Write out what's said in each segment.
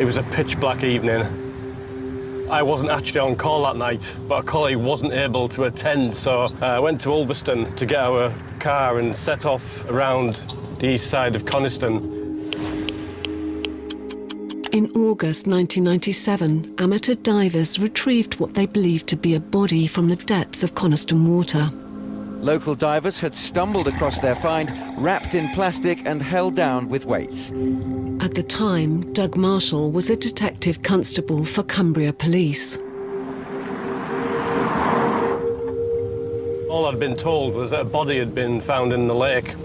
It was a pitch black evening. I wasn't actually on call that night, but a colleague wasn't able to attend, so I went to Ulverston to get our car and set off around the east side of Coniston. In August 1997, amateur divers retrieved what they believed to be a body from the depths of Coniston Water. Local divers had stumbled across their find, wrapped in plastic and held down with weights. At the time, Doug Marshall was a detective constable for Cumbria Police. All I'd been told was that a body had been found in the lake.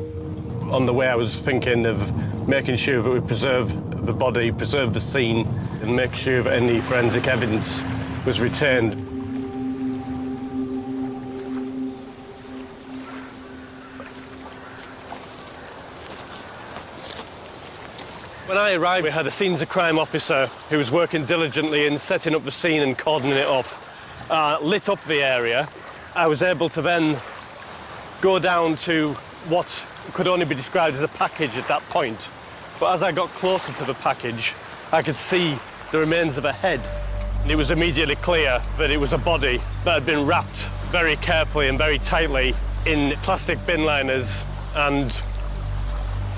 On the way, I was thinking of making sure that we preserve the body, preserve the scene, and make sure that any forensic evidence was retained. When I arrived, we had a scenes of crime officer who was working diligently in setting up the scene and cordoning it off, lit up the area. I was able to then go down to what could only be described as a package at that point. But as I got closer to the package, I could see the remains of a head. And it was immediately clear that it was a body that had been wrapped very carefully and very tightly in plastic bin liners and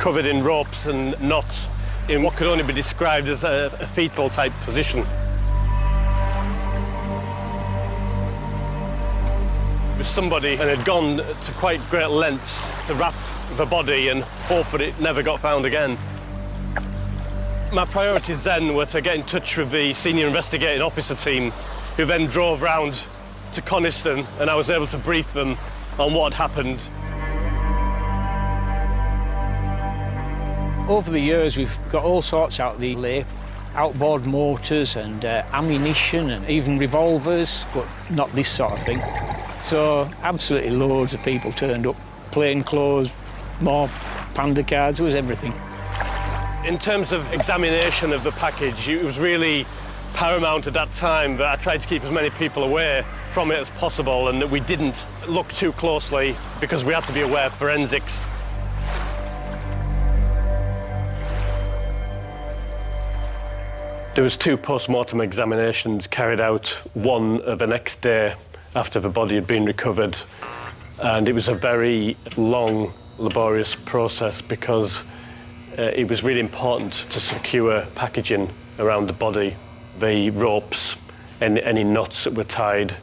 covered in ropes and knots in what could only be described as a fetal-type position. It was somebody and had gone to quite great lengths to wrap the body and hope that it never got found again. My priorities then were to get in touch with the senior investigating officer team, who then drove round to Coniston, and I was able to brief them on what had happened. Over the years, we've got all sorts out of the lake, outboard motors and ammunition and even revolvers, but not this sort of thing. So absolutely loads of people turned up, plain clothes, more panda cards, it was everything. In terms of examination of the package, it was really paramount at that time that I tried to keep as many people away from it as possible and that we didn't look too closely because we had to be aware of forensics. There was 2 post-mortem examinations carried out, one the next day after the body had been recovered, and it was a very long, laborious process because it was really important to secure packaging around the body, the ropes, and any knots that were tied.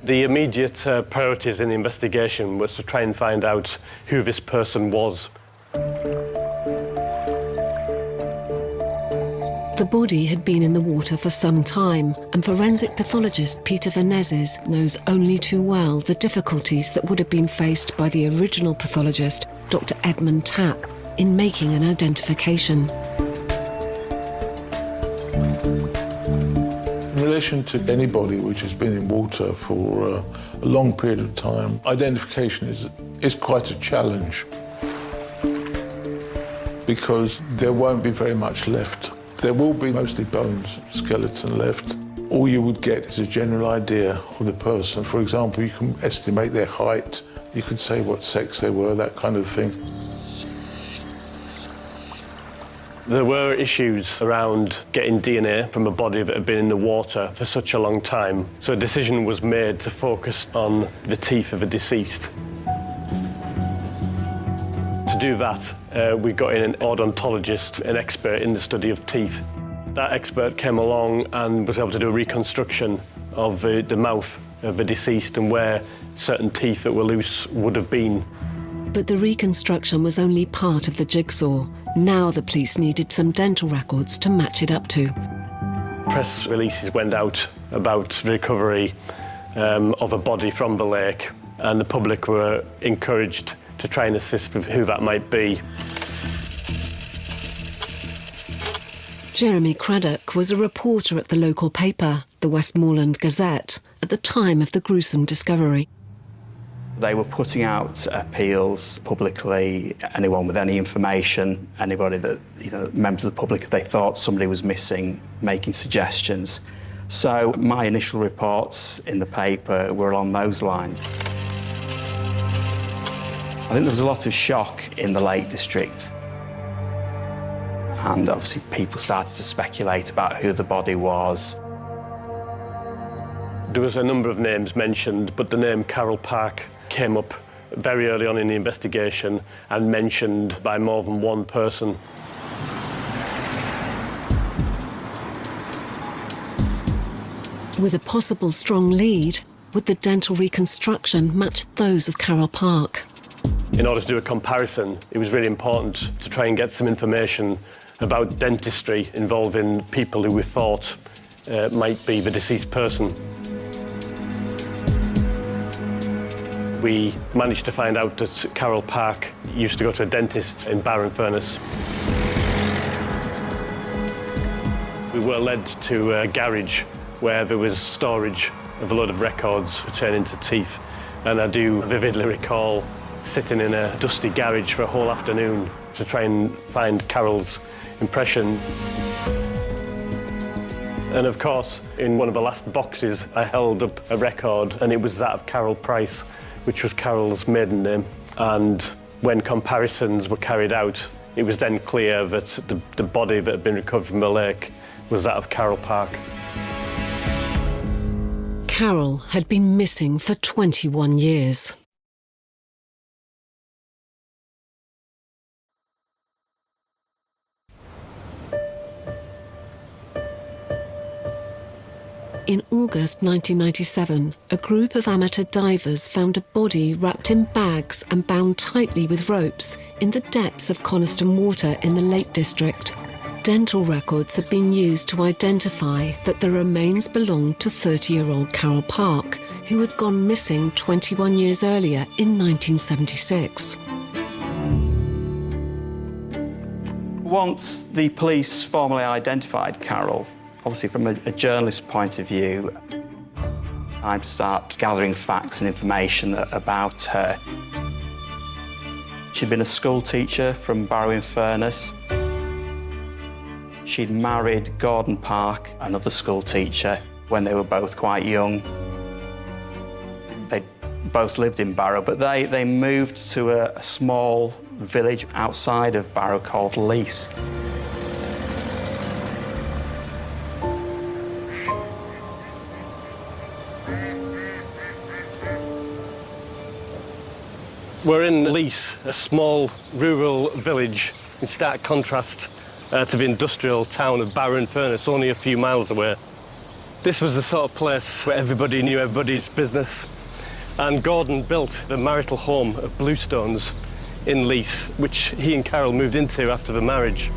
The immediate priorities in the investigation was to try and find out who this person was. The body had been in the water for some time, and forensic pathologist Peter Venezes knows only too well the difficulties that would have been faced by the original pathologist, Dr. Edmund Tapp, in making an identification. In relation to anybody which has been in water for a long period of time, identification is quite a challenge because there won't be very much left. There will be mostly bones, skeleton left. All you would get is a general idea of the person. For example, you can estimate their height, you could say what sex they were, that kind of thing. There were issues around getting DNA from a body that had been in the water for such a long time, so a decision was made to focus on the teeth of the deceased. To do that, we got in an odontologist, an expert in the study of teeth. That expert came along and was able to do a reconstruction of the mouth of the deceased and where certain teeth that were loose would have been. But the reconstruction was only part of the jigsaw. Now the police needed some dental records to match it up to. Press releases went out about the recovery of a body from the lake, and the public were encouraged to try and assist with who that might be. Jeremy Craddock was a reporter at the local paper, the Westmoreland Gazette, at the time of the gruesome discovery. They were putting out appeals publicly, anyone with any information, anybody that, members of the public, if they thought somebody was missing, making suggestions. So my initial reports in the paper were along those lines. I think there was a lot of shock in the Lake District. and obviously people started to speculate about who the body was. There was a number of names mentioned, but the name Carol Park came up very early on in the investigation and mentioned by more than one person. With a possible strong lead, would the dental reconstruction match those of Carol Park? In order to do a comparison, it was really important to try and get some information about dentistry involving people who we thought might be the deceased person. We managed to find out that Carol Park used to go to a dentist in Barrow-in-Furness. We were led to a garage where there was storage of a load of records pertaining to teeth, and I do vividly recall sitting in a dusty garage for a whole afternoon to try and find Carol's impression. And of course, in one of the last boxes, I held up a record, and it was that of Carol Price, which was Carol's maiden name. And when comparisons were carried out, it was then clear that the body that had been recovered from the lake was that of Carol Park. Carol had been missing for 21 years. In August 1997, a group of amateur divers found a body wrapped in bags and bound tightly with ropes in the depths of Coniston Water in the Lake District. Dental records had been used to identify that the remains belonged to 30-year-old Carol Park, who had gone missing 21 years earlier in 1976. Once the police formally identified Carol, obviously from a journalist's point of view, time to start gathering facts and information about her. She'd been a school teacher from Barrow-in-Furness. She'd married Gordon Park, another school teacher, when they were both quite young. They both lived in Barrow, but they moved to a small village outside of Barrow called Lees. We're in Lees, a small rural village in stark contrast to the industrial town of Barrow-in-Furness, only a few miles away. This was the sort of place where everybody knew everybody's business, and Gordon built the marital home of Bluestones in Lees, which he and Carol moved into after the marriage.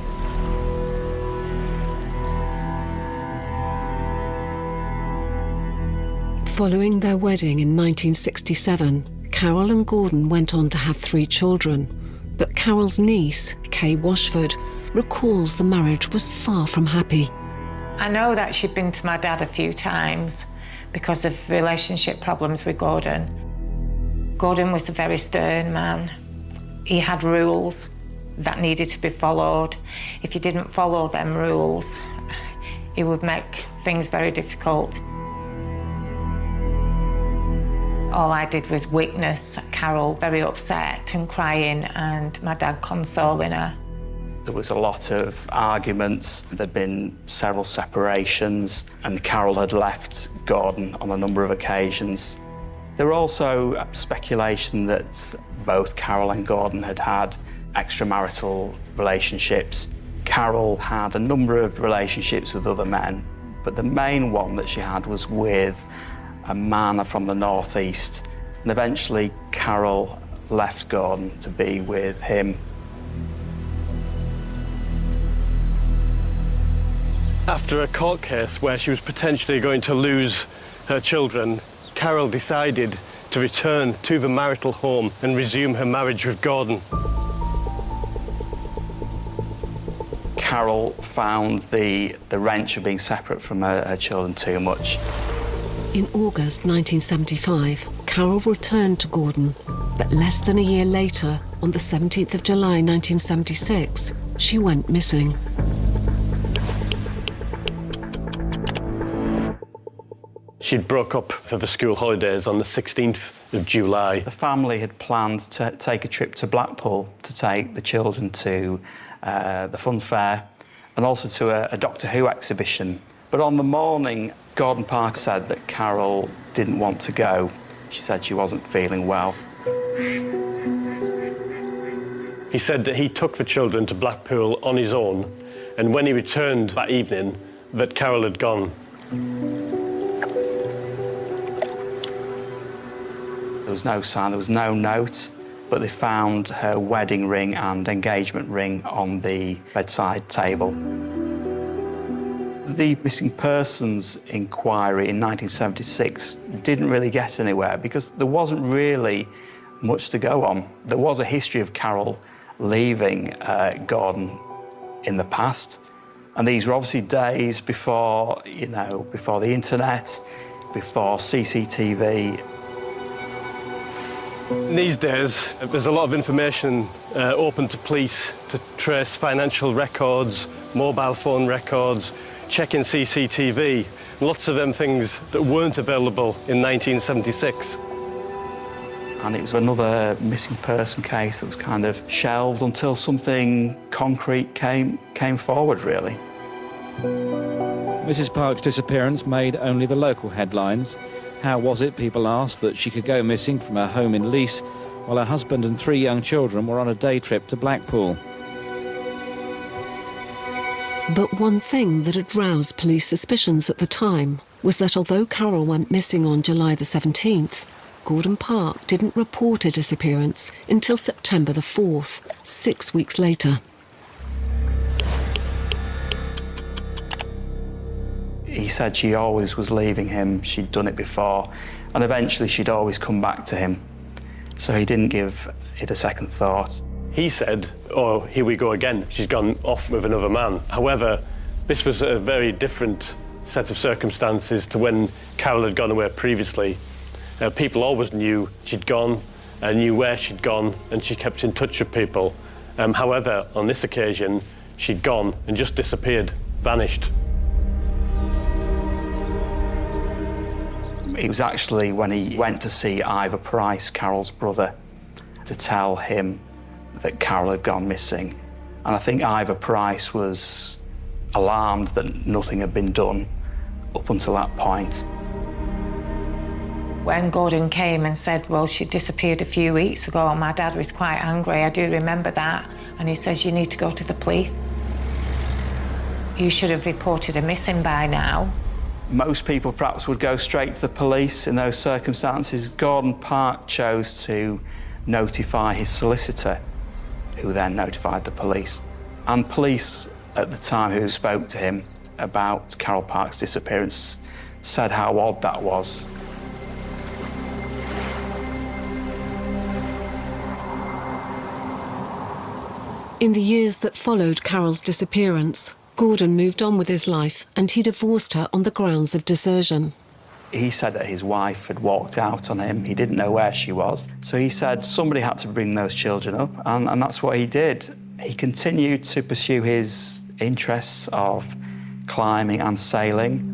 Following their wedding in 1967, Carol and Gordon went on to have 3 children, but Carol's niece, Kay Washford, recalls the marriage was far from happy. I know that she'd been to my dad a few times because of relationship problems with Gordon. Gordon was a very stern man. He had rules that needed to be followed. If you didn't follow them rules, it would make things very difficult. All I did was witness Carol very upset and crying, and my dad consoling her. There was a lot of arguments. There'd been several separations, and Carol had left Gordon on a number of occasions. There were also speculation that both Carol and Gordon had had extramarital relationships. Carol had a number of relationships with other men, but the main one that she had was with a man from the northeast. And eventually, Carol left Gordon to be with him. After a court case where she was potentially going to lose her children, Carol decided to return to the marital home and resume her marriage with Gordon. Carol found the wrench of being separate from her children too much. In August 1975, Carol returned to Gordon, but less than a year later, on the 17th of July 1976, she went missing. She'd broke up for the school holidays on the 16th of July. The family had planned to take a trip to Blackpool to take the children to the fun fair. and also to a Doctor Who exhibition. But on the morning, Gordon Park said that Carol didn't want to go. She said she wasn't feeling well. He said that he took the children to Blackpool on his own, and when he returned that evening, that Carol had gone. There was no sign, there was no note, but they found her wedding ring and engagement ring on the bedside table. The missing persons inquiry in 1976 didn't really get anywhere because there wasn't really much to go on. There was a history of Carol leaving Gordon in the past, and these were obviously days before, you know, before the internet, before CCTV. In these days, there's a lot of information open to police to trace financial records, mobile phone records, checking CCTV, lots of them things that weren't available in 1976. And it was another missing person case that was kind of shelved until something concrete came forward, really. Mrs. Park's disappearance made only the local headlines. How was it, people asked, that she could go missing from her home in Leith while her husband and 3 young children were on a day trip to Blackpool? But one thing that had roused police suspicions at the time was that although Carol went missing on July the 17th, Gordon Park didn't report her disappearance until September the 4th, 6 weeks later. He said she always was leaving him, she'd done it before, and eventually she'd always come back to him. So he didn't give it a second thought. He said, oh, here we go again, she's gone off with another man. However, this was a very different set of circumstances to when Carol had gone away previously. People always knew she'd gone, knew where she'd gone, and she kept in touch with people. However, on this occasion, she'd gone and just disappeared, vanished. It was actually when he went to see Ivor Price, Carol's brother, to tell him that Carol had gone missing. And I think Ivor Price was alarmed that nothing had been done up until that point. When Gordon came and said, well, she disappeared a few weeks ago, my dad was quite angry. I do remember that. And he says, you need to go to the police. You should have reported her missing by now. Most people perhaps would go straight to the police in those circumstances. Gordon Park chose to notify his solicitor, who then notified the police. And police at the time who spoke to him about Carol Park's disappearance said how odd that was. In the years that followed Carol's disappearance, Gordon moved on with his life and he divorced her on the grounds of desertion. He said that his wife had walked out on him. He didn't know where she was. So he said somebody had to bring those children up, and that's what he did. He continued to pursue his interests of climbing and sailing.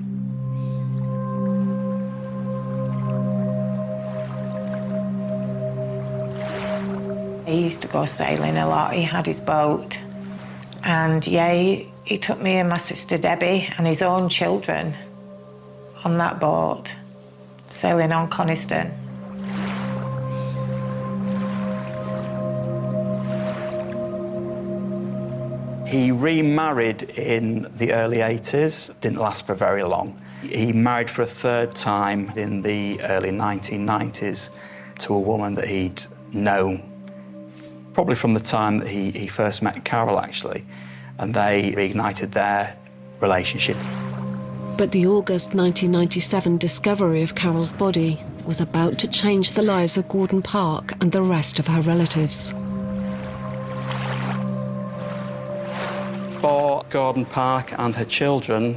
He used to go sailing a lot. He had his boat. And, yeah, he took me and my sister Debbie and his own children on that boat, sailing on Coniston. He remarried in the early 80s, didn't last for very long. He married for a third time in the early 1990s to a woman that he'd known probably from the time that he first met Carol, actually, and they reignited their relationship. But the August 1997 discovery of Carol's body was about to change the lives of Gordon Park and the rest of her relatives. For Gordon Park and her children,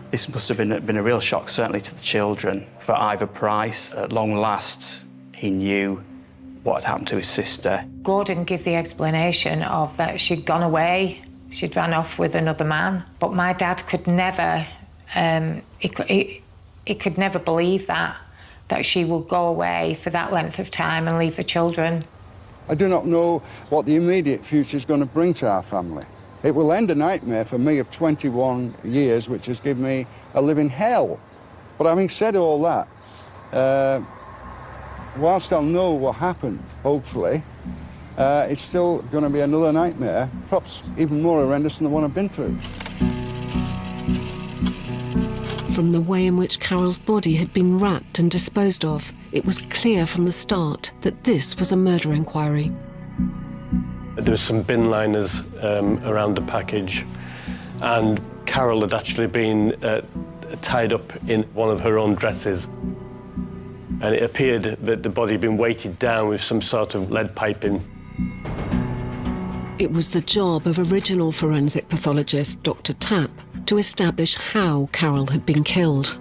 this must have been a real shock, certainly to the children. For Ivor Price, at long last, he knew what had happened to his sister. Gordon gave the explanation of that she'd gone away, she'd ran off with another man. But my dad could never, he could never believe that she would go away for that length of time and leave the children. I do not know what the immediate future is going to bring to our family. It will end a nightmare for me of 21 years, which has given me a living hell. But having said all that, whilst I'll know what happened, hopefully, it's still going to be another nightmare, perhaps even more horrendous than the one I've been through. From the way in which Carol's body had been wrapped and disposed of, it was clear from the start that this was a murder inquiry. There were some bin liners around the package, and Carol had actually been tied up in one of her own dresses. And it appeared that the body had been weighted down with some sort of lead piping. It was the job of original forensic pathologist Dr. Tapp to establish how Carol had been killed.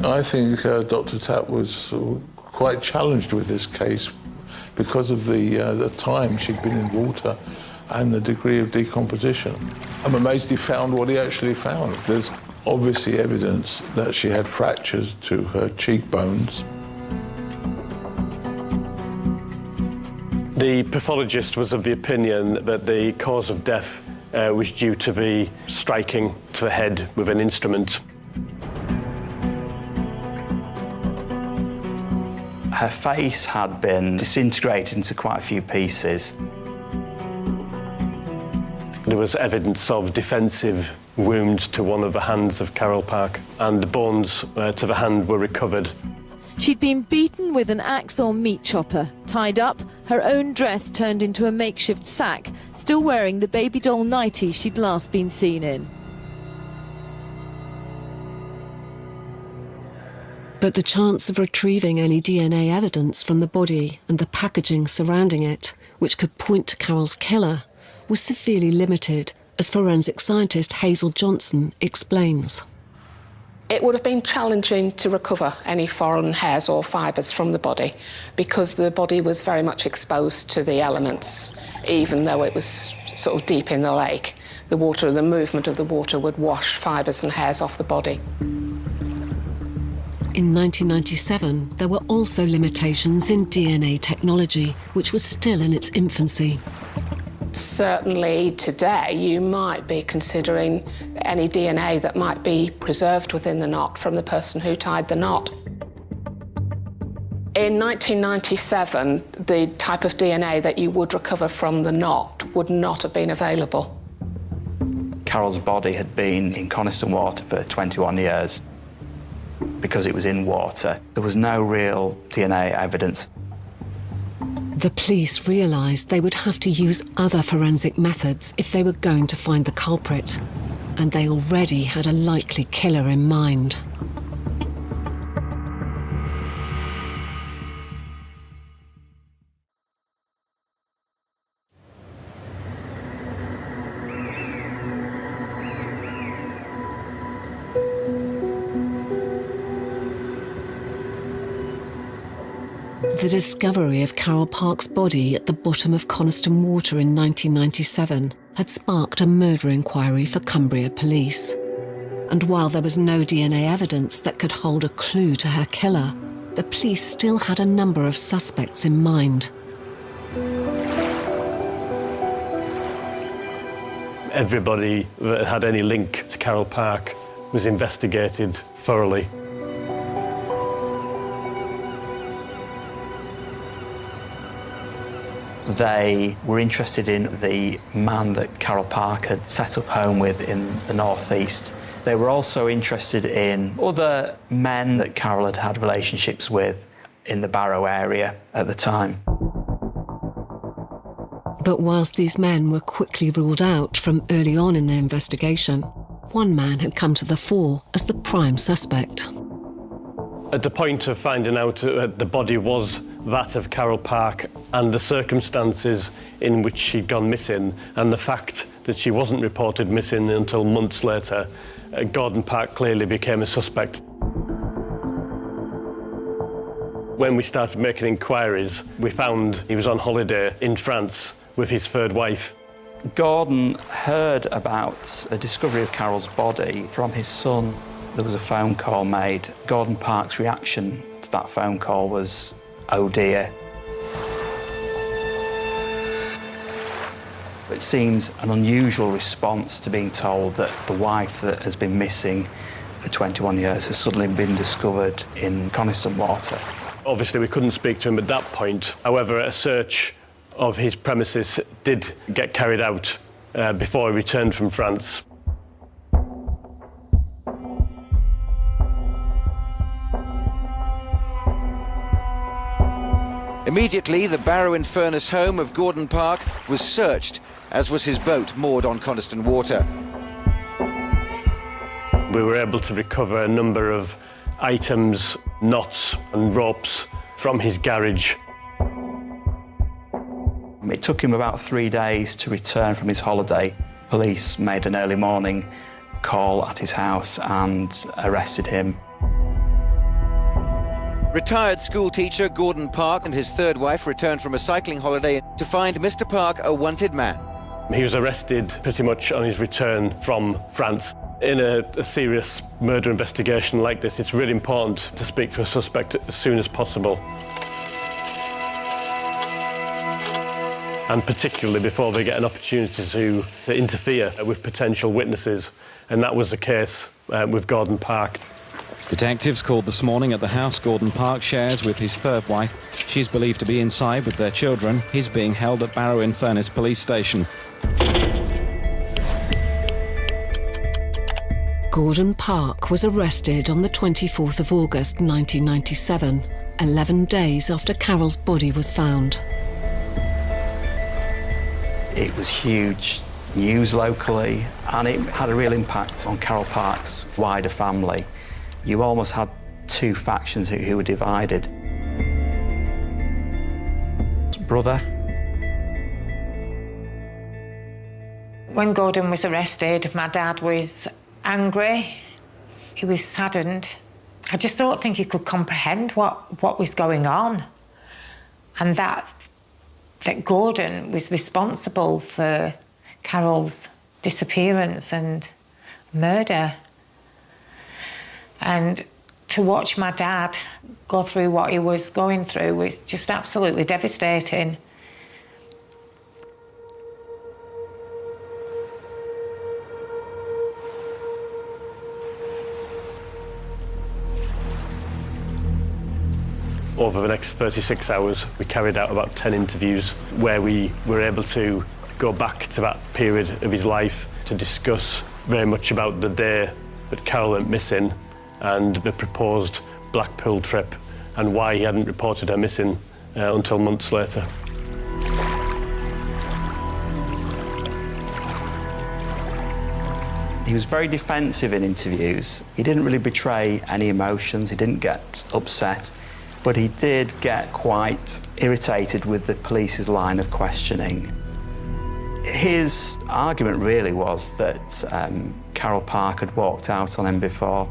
I think Dr. Tapp was quite challenged with this case because of the time she'd been in water and the degree of decomposition. I'm amazed he found what he actually found. There's obviously evidence that she had fractures to her cheekbones. The pathologist was of the opinion that the cause of death was due to the striking to the head with an instrument. Her face had been disintegrated into quite a few pieces. There was evidence of defensive wounds to one of the hands of Carol Park, and the bones to the hand were recovered. She'd been beaten with an axe or meat chopper, tied up, her own dress turned into a makeshift sack, still wearing the baby doll nightie she'd last been seen in. But the chance of retrieving any DNA evidence from the body and the packaging surrounding it, which could point to Carol's killer, was severely limited, as forensic scientist Hazel Johnson explains. It would have been challenging to recover any foreign hairs or fibres from the body because the body was very much exposed to the elements, even though it was sort of deep in the lake. The water, the movement of the water would wash fibres and hairs off the body. In 1997, there were also limitations in DNA technology, which was still in its infancy. Certainly today you might be considering any DNA that might be preserved within the knot from the person who tied the knot. In 1997, the type of DNA that you would recover from the knot would not have been available. Carol's body had been in Coniston Water for 21 years. Because it was in water, there was no real DNA evidence. The police realised they would have to use other forensic methods if they were going to find the culprit, and they already had a likely killer in mind. The discovery of Carol Park's body at the bottom of Coniston Water in 1997 had sparked a murder inquiry for Cumbria police. And while there was no DNA evidence that could hold a clue to her killer, the police still had a number of suspects in mind. Everybody that had any link to Carol Park was investigated thoroughly. They were interested in the man that Carol Park had set up home with in the northeast. They were also interested in other men that Carol had had relationships with in the Barrow area at the time. But whilst these men were quickly ruled out from early on in their investigation, one man had come to the fore as the prime suspect. At the point of finding out that the body was that of Carol Park and the circumstances in which she'd gone missing and the fact that she wasn't reported missing until months later, Gordon Park clearly became a suspect. When we started making inquiries, we found he was on holiday in France with his third wife. Gordon heard about the discovery of Carol's body from his son. There was a phone call made. Gordon Park's reaction to that phone call was, "Oh dear." It seems an unusual response to being told that the wife that has been missing for 21 years has suddenly been discovered in Coniston Water. Obviously, we couldn't speak to him at that point. However, a search of his premises did get carried out before he returned from France. Immediately, the Barrow-in-Furness home of Gordon Park was searched, as was his boat moored on Coniston Water. We were able to recover a number of items, knots and ropes from his garage. It took him about 3 days to return from his holiday. Police made an early morning call at his house and arrested him. Retired school teacher Gordon Park and his third wife returned from a cycling holiday to find Mr. Park a wanted man. He was arrested pretty much on his return from France. In a serious murder investigation like this, it's really important to speak to a suspect as soon as possible. And particularly before they get an opportunity to interfere with potential witnesses. And that was the case with Gordon Park. Detectives called this morning at the house Gordon Park shares with his third wife. She's believed to be inside with their children. He's being held at Barrow-in-Furness police station. Gordon Park was arrested on the 24th of August 1997, 11 days after Carol's body was found. It was huge news locally, and it had a real impact on Carol Park's wider family. You almost had two factions who were divided. Brother. When Gordon was arrested, my dad was angry. He was saddened. I just don't think he could comprehend what was going on, and that Gordon was responsible for Carol's disappearance and murder. And to watch my dad go through what he was going through was just absolutely devastating. Over the next 36 hours, we carried out about 10 interviews where we were able to go back to that period of his life to discuss very much about the day that Carol went missing and the proposed Blackpool trip and why he hadn't reported her missing until months later. He was very defensive in interviews. He didn't really betray any emotions, he didn't get upset, but he did get quite irritated with the police's line of questioning. His argument really was that Carol Park had walked out on him before,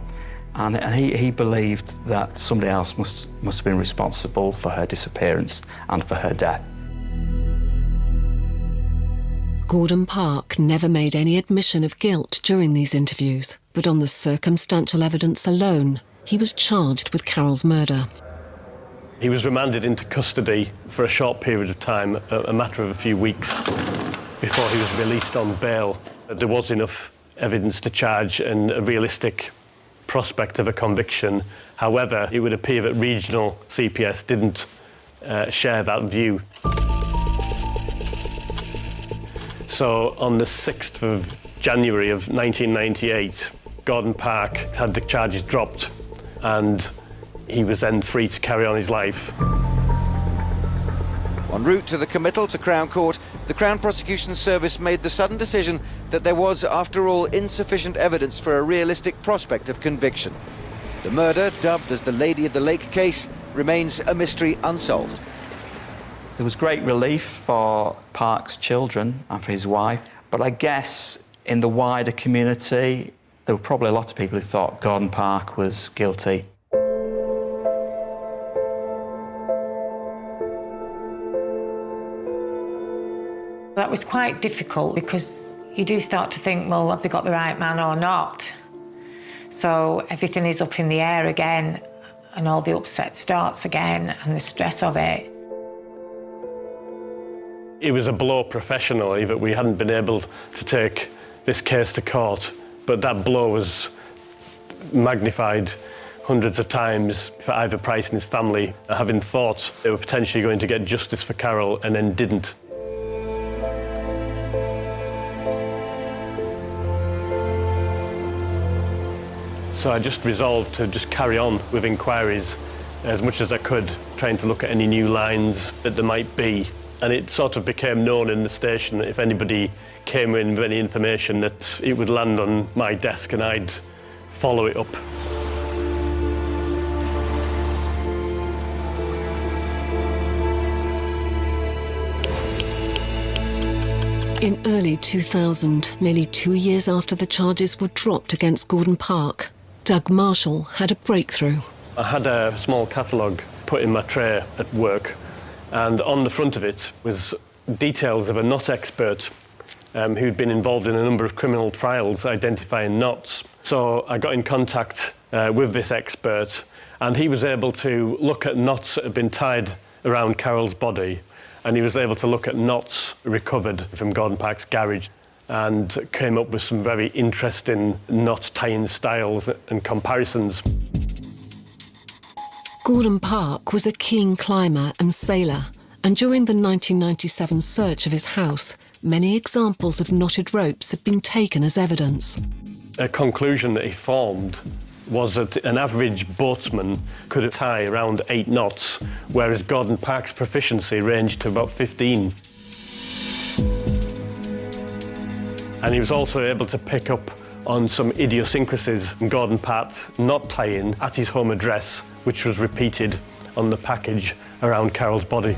and he believed that somebody else must have been responsible for her disappearance and for her death. Gordon Park never made any admission of guilt during these interviews, but on the circumstantial evidence alone, he was charged with Carol's murder. He was remanded into custody for a short period of time, a matter of a few weeks, before he was released on bail. There was enough evidence to charge and a realistic prospect of a conviction. However, it would appear that regional CPS didn't share that view. So on the 6th of January of 1998, Gordon Park had the charges dropped and he was then free to carry on his life. En route to the committal to Crown Court, the Crown Prosecution Service made the sudden decision that there was, after all, insufficient evidence for a realistic prospect of conviction. The murder, dubbed as the Lady of the Lake case, remains a mystery unsolved. There was great relief for Park's children and for his wife, but I guess in the wider community, there were probably a lot of people who thought Gordon Park was guilty. That was quite difficult because you do start to think, well, have they got the right man or not? So everything is up in the air again and all the upset starts again and the stress of it. It was a blow professionally that we hadn't been able to take this case to court, but that blow was magnified hundreds of times for Ivor Price and his family, having thought they were potentially going to get justice for Carol and then didn't. So I just resolved to just carry on with inquiries as much as I could, trying to look at any new lines that there might be. And it sort of became known in the station that if anybody came in with any information, that it would land on my desk and I'd follow it up. In early 2000, nearly 2 years after the charges were dropped against Gordon Park, Doug Marshall had a breakthrough. I had a small catalogue put in my tray at work, and on the front of it was details of a knot expert who'd been involved in a number of criminal trials identifying knots. So I got in contact with this expert, and he was able to look at knots that had been tied around Carol's body, and he was able to look at knots recovered from Gordon Park's garage and came up with some very interesting knot tying styles and comparisons. Gordon Park was a keen climber and sailor, and during the 1997 search of his house, many examples of knotted ropes had been taken as evidence. A conclusion that he formed was that an average boatsman could tie around 8 knots, whereas Gordon Park's proficiency ranged to about 15. And he was also able to pick up on some idiosyncrasies in Gordon Park's knot tying at his home address, which was repeated on the package around Carol's body.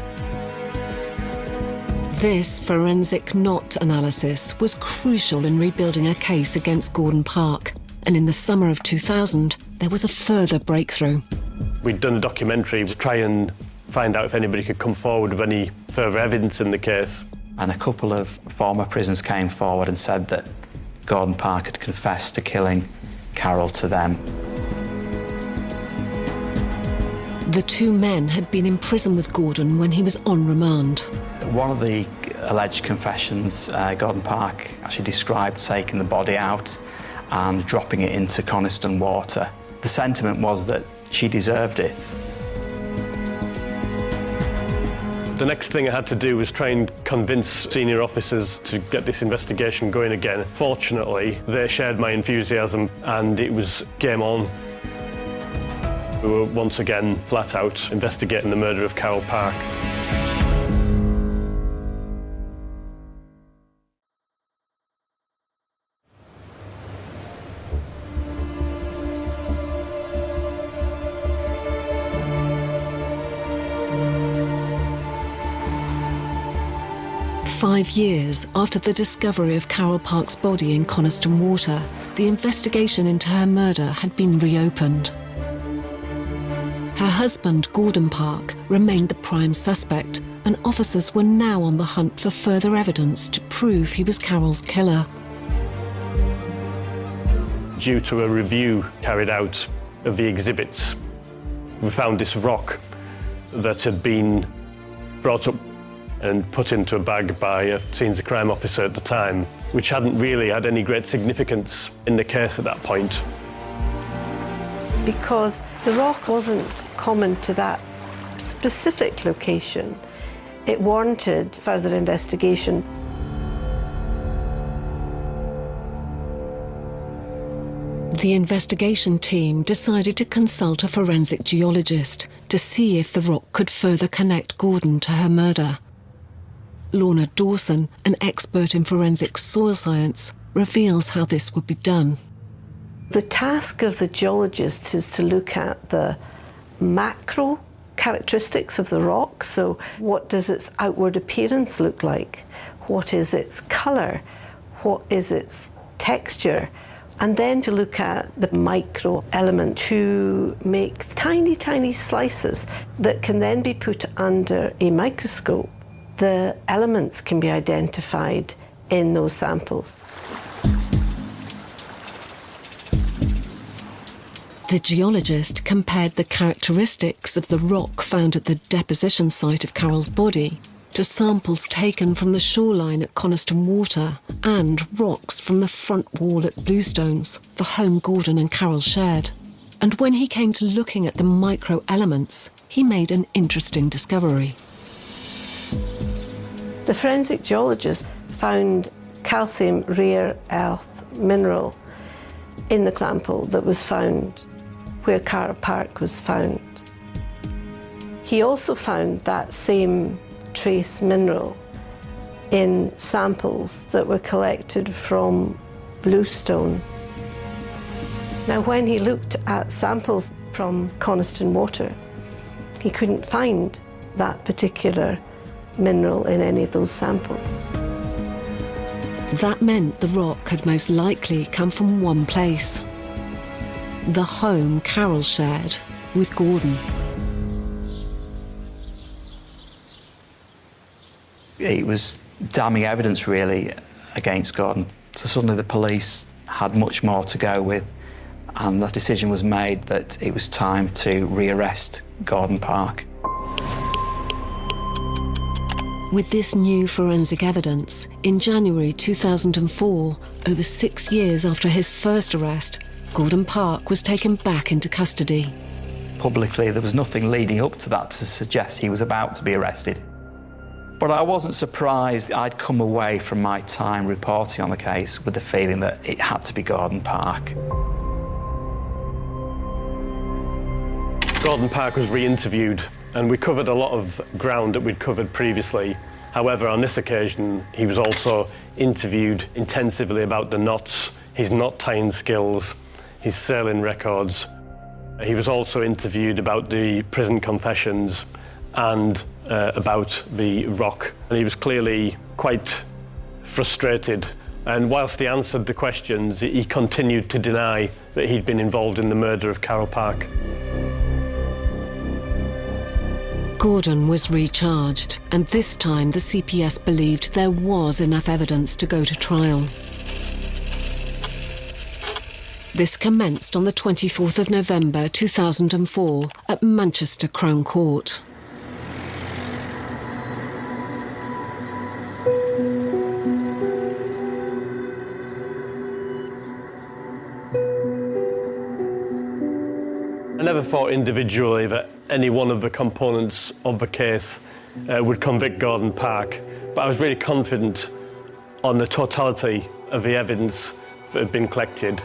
This forensic knot analysis was crucial in rebuilding a case against Gordon Park, and in the summer of 2000, there was a further breakthrough. We'd done a documentary to try and find out if anybody could come forward with any further evidence in the case. And a couple of former prisoners came forward and said that Gordon Park had confessed to killing Carol to them. The two men had been in prison with Gordon when he was on remand. One of the alleged confessions, Gordon Park actually described taking the body out and dropping it into Coniston Water. The sentiment was that she deserved it. The next thing I had to do was try and convince senior officers to get this investigation going again. Fortunately, they shared my enthusiasm and it was game on. We were once again flat out investigating the murder of Carol Park. Five years after the discovery of Carol Park's body in Coniston Water, the investigation into her murder had been reopened. Her husband, Gordon Park, remained the prime suspect, and officers were now on the hunt for further evidence to prove he was Carol's killer. Due to a review carried out of the exhibits, we found this rock that had been brought up and put into a bag by a scenes of crime officer at the time, which hadn't really had any great significance in the case at that point. Because the rock wasn't common to that specific location, it warranted further investigation. The investigation team decided to consult a forensic geologist to see if the rock could further connect Gordon to her murder. Lorna Dawson, an expert in forensic soil science, reveals how this would be done. The task of the geologist is to look at the macro characteristics of the rock. So what does its outward appearance look like? What is its colour? What is its texture? And then to look at the micro element to make tiny, tiny slices that can then be put under a microscope. The elements can be identified in those samples. The geologist compared the characteristics of the rock found at the deposition site of Carol's body to samples taken from the shoreline at Coniston Water and rocks from the front wall at Bluestones, the home Gordon and Carol shared. And when he came to looking at the micro-elements, he made an interesting discovery. The forensic geologist found calcium rare earth mineral in the sample that was found where Carroll Park was found. He also found that same trace mineral in samples that were collected from Bluestone. Now, when he looked at samples from Coniston Water, he couldn't find that particular mineral in any of those samples. That meant the rock had most likely come from one place, the home Carol shared with Gordon. It was damning evidence, really, against Gordon. So suddenly the police had much more to go with, and the decision was made that it was time to rearrest Gordon Park. With this new forensic evidence, in January 2004, over 6 years after his first arrest, Gordon Park was taken back into custody. Publicly, there was nothing leading up to that to suggest he was about to be arrested. But I wasn't surprised. I'd come away from my time reporting on the case with the feeling that it had to be Gordon Park. Gordon Park was re-interviewed, and we covered a lot of ground that we'd covered previously. However, on this occasion, he was also interviewed intensively about the knots, his knot tying skills, his sailing records. He was also interviewed about the prison confessions and about the rock. And he was clearly quite frustrated. And whilst he answered the questions, he continued to deny that he'd been involved in the murder of Carroll Park. Gordon was recharged, and this time the CPS believed there was enough evidence to go to trial. This commenced on the 24th of November 2004 at Manchester Crown Court. I never thought individually that any one of the components of the case would convict Gordon Park, but I was really confident on the totality of the evidence that had been collected.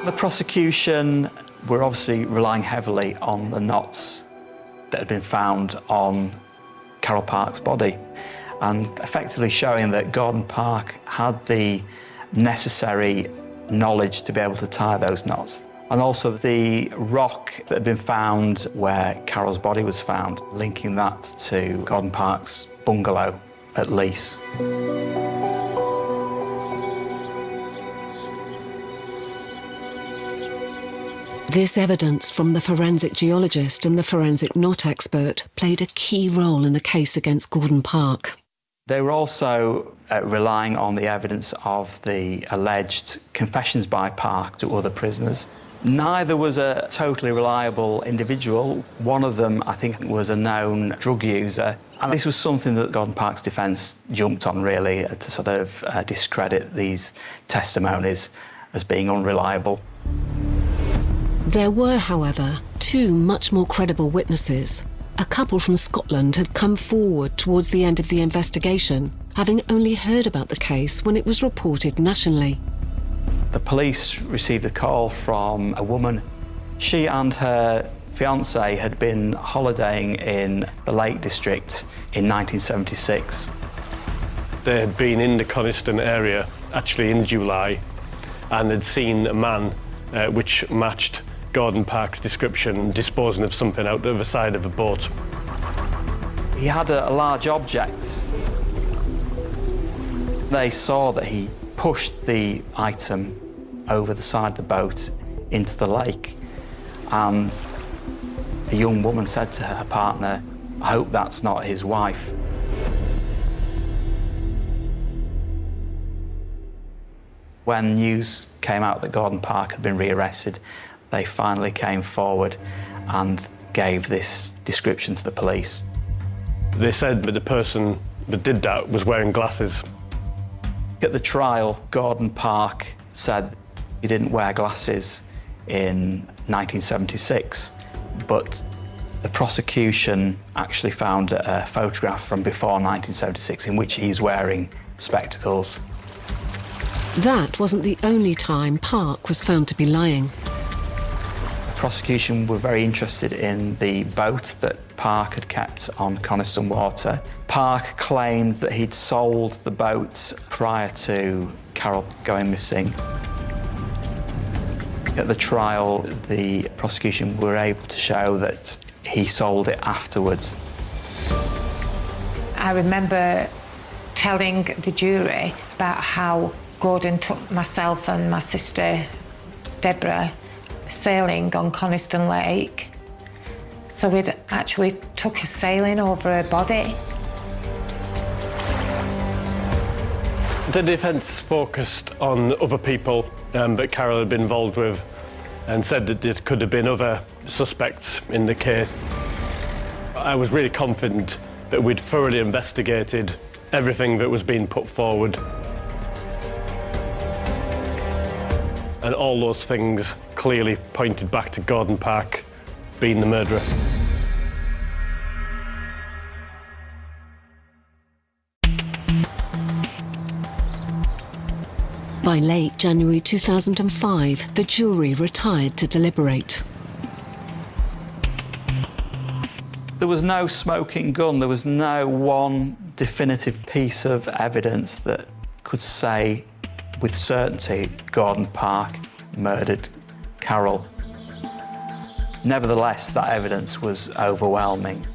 The prosecution were obviously relying heavily on the knots that had been found on Carroll Park's body, and effectively showing that Gordon Park had the necessary knowledge to be able to tie those knots. And also the rock that had been found where Carol's body was found, linking that to Gordon Park's bungalow at Lees. This evidence from the forensic geologist and the forensic knot expert played a key role in the case against Gordon Park. They were also relying on the evidence of the alleged confessions by Park to other prisoners. Neither was a totally reliable individual. One of them, I think, was a known drug user. And this was something that Gordon Park's defence jumped on, really, to sort of discredit these testimonies as being unreliable. There were, however, two much more credible witnesses. A couple from Scotland had come forward towards the end of the investigation, having only heard about the case when it was reported nationally. The police received a call from a woman. She and her fiancé had been holidaying in the Lake District in 1976. They had been in the Coniston area, actually in July, and had seen a man which matched Gordon Park's description, disposing of something out the other side of a boat. He had a large object. They saw that he pushed the item over the side of the boat into the lake, and the young woman said to her partner, "I hope that's not his wife." When news came out that Gordon Park had been rearrested, they finally came forward and gave this description to the police. They said that the person that did that was wearing glasses. At the trial, Gordon Park said he didn't wear glasses in 1976, but the prosecution actually found a photograph from before 1976 in which he's wearing spectacles. That wasn't the only time Park was found to be lying. The prosecution were very interested in the boat that Park had kept on Coniston Water. Park claimed that he'd sold the boat prior to Carol going missing. At the trial, the prosecution were able to show that he sold it afterwards. I remember telling the jury about how Gordon took myself and my sister Deborah sailing on Coniston Lake. So we'd actually took us sailing over her body. The defence focused on other people that Carol had been involved with and said that there could have been other suspects in the case. I was really confident that we'd thoroughly investigated everything that was being put forward. And all those things clearly pointed back to Gordon Park being the murderer. By late January 2005, the jury retired to deliberate. There was no smoking gun, there was no one definitive piece of evidence that could say with certainty Gordon Park murdered Carol. Nevertheless, that evidence was overwhelming.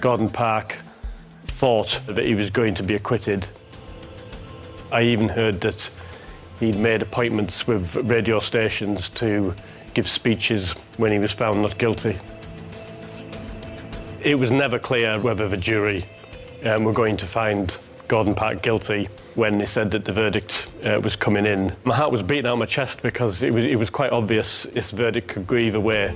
Gordon Park thought that he was going to be acquitted. I even heard that he'd made appointments with radio stations to give speeches when he was found not guilty. It was never clear whether the jury were going to find Gordon Park guilty when they said that the verdict was coming in. My heart was beating out of my chest because it was quite obvious this verdict could go either way.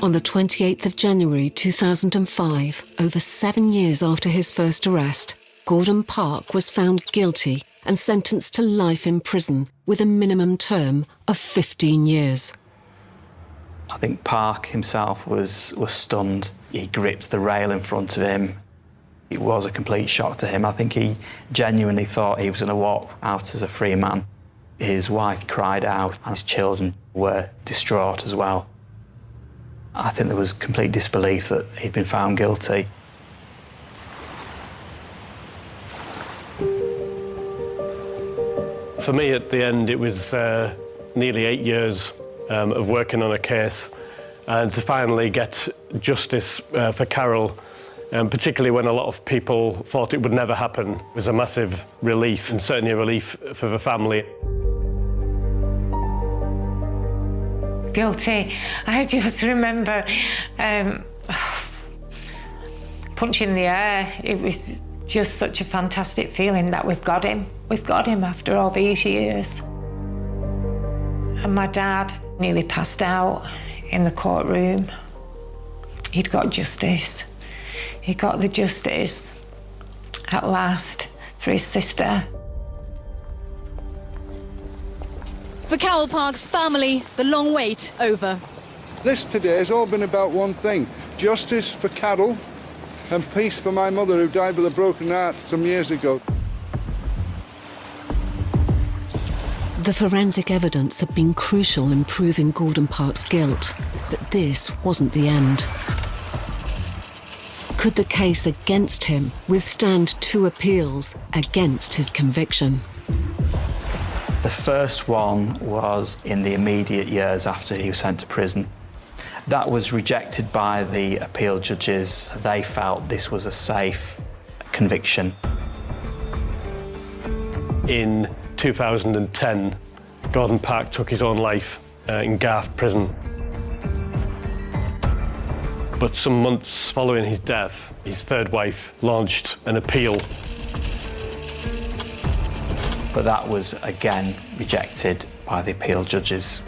On the 28th of January 2005, over 7 years after his first arrest, Gordon Park was found guilty and sentenced to life in prison with a minimum term of 15 years. I think Park himself was stunned. He gripped the rail in front of him. It was a complete shock to him. I think he genuinely thought he was going to walk out as a free man. His wife cried out and his children were distraught as well. I think there was complete disbelief that he'd been found guilty. For me, at the end, it was nearly 8 years of working on a case, and to finally get justice for Carol, particularly when a lot of people thought it would never happen, was a massive relief, and certainly a relief for the family. Guilty. I just remember punching the air. It was just such a fantastic feeling that we've got him. We've got him after all these years. And my dad nearly passed out in the courtroom. He'd got justice. He got the justice at last for his sister. For Carol Park's family, the long wait over. This today has all been about one thing: justice for Carol and peace for my mother, who died with a broken heart some years ago. The forensic evidence had been crucial in proving Gordon Park's guilt, but this wasn't the end. Could the case against him withstand 2 appeals against his conviction? The first one was in the immediate years after he was sent to prison. That was rejected by the appeal judges. They felt this was a safe conviction. In 2010, Gordon Park took his own life in Garth prison. But some months following his death, his third wife launched an appeal. But that was again rejected by the appeal judges.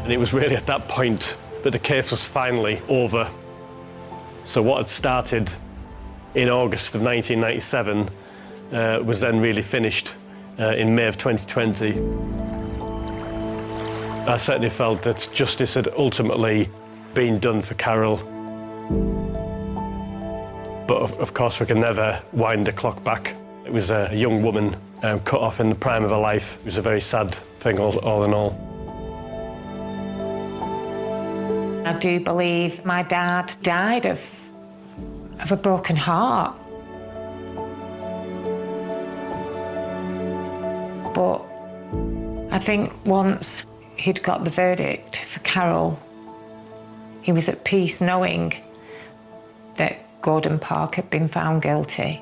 And it was really at that point that the case was finally over. So what had started in August of 1997 was then really finished in May of 2020. I certainly felt that justice had ultimately been done for Carol. But of course we can never wind the clock back. It was a young woman cut off in the prime of her life. It was a very sad thing all in all. I do believe my dad died of a broken heart. But I think once he'd got the verdict for Carol, he was at peace knowing that Gordon Park had been found guilty.